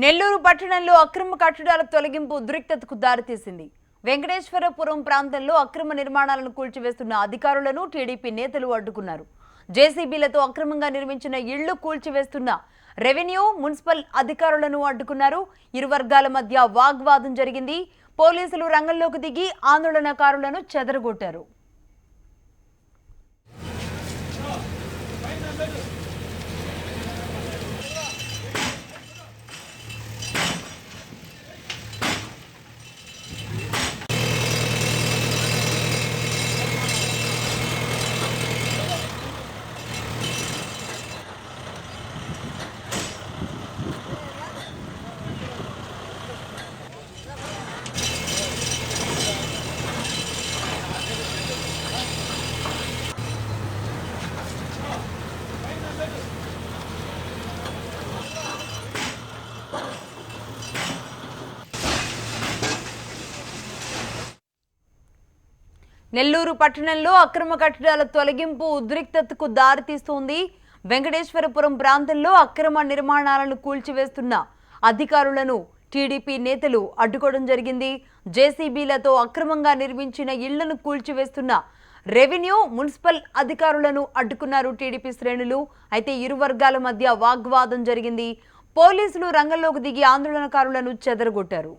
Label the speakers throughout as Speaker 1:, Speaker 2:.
Speaker 1: నెల్లూరు పట్టణంలో అక్రమ కట్టడాల తొలగింపు ఉద్రిక్తతకు దారితీసింది. వెంకటేశ్వరపురం ప్రాంతంలో అక్రమ నిర్మాణాలను కూల్చివేస్తున్న అధికారులను టీడీపీ నేతలు అడ్డుకున్నారు. జేసీబీలతో అక్రమంగా నిర్మించిన ఇళ్లు కూల్చివేస్తున్న రెవెన్యూ, మున్సిపల్ అధికారులను అడ్డుకున్నారు. ఇరు వర్గాల మధ్య వాగ్వాదం జరిగింది. పోలీసులు రంగంలోకి దిగి ఆందోళనకారులను చెదరగొట్టారు. నెల్లూరు పట్టణంలో అక్రమ కట్టడాల తొలగింపు ఉద్రిక్తతకు దారితీస్తోంది. వెంకటేశ్వరపురం ప్రాంతంలో అక్రమ నిర్మాణాలను కూల్చివేస్తున్న అధికారులను టీడీపీ నేతలు అడ్డుకోవడం జరిగింది. జేసీబీలతో అక్రమంగా నిర్మించిన ఇళ్లను కూల్చివేస్తున్న రెవెన్యూ, మున్సిపల్ అధికారులను అడ్డుకున్నారు టీడీపీ శ్రేణులు. అయితే ఇరు వర్గాల మధ్య వాగ్వాదం జరిగింది. పోలీసులు రంగంలోకి దిగి ఆందోళనకారులను చెదరగొట్టారు.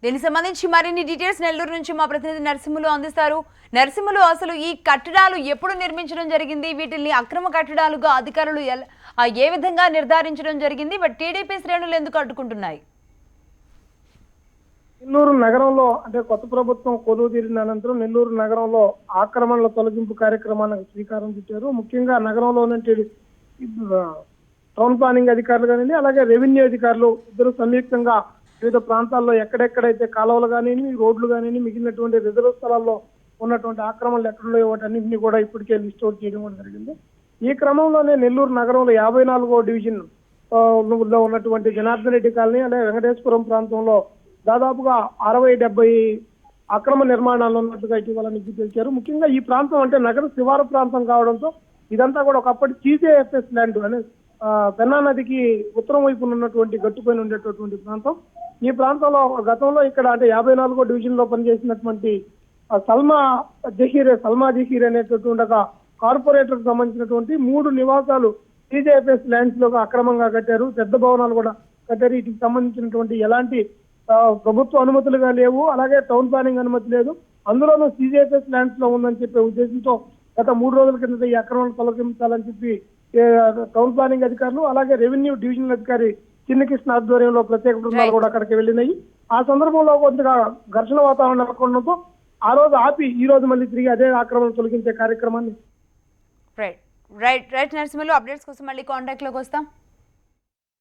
Speaker 1: దీనికి సంబంధించి మరిన్ని డీటెయిల్స్ నెల్లూరు నుంచి మా ప్రతినిధి నరసింహులు అందిస్తారు. నరసింహులు, అసలు ఈ కట్టడాలు ఎప్పుడు నిర్మించడం జరిగింది? వీటిని అక్రమ కట్టడాలుగా అధికారులు ఏ విధంగా నిర్ధారించడం జరిగింది? బట్ టీడీపీ శ్రేణులు ఎందుకు అడ్డుకుంటున్నాయి?
Speaker 2: నెల్లూరు నగరంలో అంటే కొత్త ప్రభుత్వం కొలువు తీరిన అనంతరం నెల్లూరు నగరంలో ఆక్రమణల తొలగింపు కార్యక్రమానికి శ్రీకారం చుట్టారు. ముఖ్యంగా నగరంలో టౌన్ ప్లానింగ్ అధికారులు కానీ అలాగే రెవెన్యూ అధికారులు ఇద్దరు సంయుక్తంగా వివిధ ప్రాంతాల్లో ఎక్కడెక్కడైతే కాలువలు కానీ, రోడ్లు కానీ, మిగిలినటువంటి రిజర్వ్ స్థలాల్లో ఉన్నటువంటి ఆక్రమణలు ఎక్కడో వాటన్నింటినీ కూడా ఇప్పటికే లిస్ట్ అవుట్ చేయడం కూడా జరిగింది. ఈ క్రమంలోనే నెల్లూరు నగరంలో 54వ డివిజన్ లో ఉన్నటువంటి జనార్దన్ రెడ్డి కాలనీ అలాగే వెంకటేశ్వరం ప్రాంతంలో దాదాపుగా 60-70 అక్రమ నిర్మాణాలు ఉన్నట్టుగా ఇటీవల నిధి తెలిచారు. ముఖ్యంగా ఈ ప్రాంతం అంటే నగర శివారు ప్రాంతం కావడంతో ఇదంతా కూడా ఒకప్పటి CJFS ల్యాండ్ అనే పెన్నా నదికి ఉత్తరం వైపున ఉన్నటువంటి గట్టుపైన ఉండేటటువంటి ప్రాంతం. ఈ ప్రాంతంలో గతంలో ఇక్కడ అంటే 54వ డివిజన్ లో పనిచేసినటువంటి సల్మా జహీర్ అనేటటువంటి ఒక కార్పొరేటర్ కు సంబంధించినటువంటి 3 నివాసాలు CJFS ల్యాండ్స్ లో అక్రమంగా కట్టారు. పెద్ద భవనాలు కూడా కట్టారు. వీటికి సంబంధించినటువంటి ఎలాంటి ప్రభుత్వ అనుమతులుగా లేవు, అలాగే టౌన్ ప్లానింగ్ అనుమతి లేదు. అందులోనూ CJFS ల్యాండ్స్ లో ఉందని చెప్పే ఉద్దేశంతో గత 3 రోజుల కిందట ఈ అక్రమాలను తొలగించాలని చెప్పి టౌన్ ప్లానింగ్ అధికారులు అలాగే రెవెన్యూ డివిజనల్ అధికారి చిన్నకృష్ణ ఆధ్వర్యంలో ప్రత్యేక బృందాలు కూడా అక్కడికి వెళ్ళినాయి. ఆ సందర్భంలో కొంతగా ఘర్షణ వాతావరణం నెలకొనడంతో ఆ రోజు ఆపి ఈ రోజు మళ్ళీ తిరిగి అదే ఆక్రమణ తొలగించే కార్యక్రమాన్ని
Speaker 1: రైట్ నరసింహులు, అప్డేట్స్ కోసం మళ్ళీ కాంటాక్ట్ లోకి వస్తాం.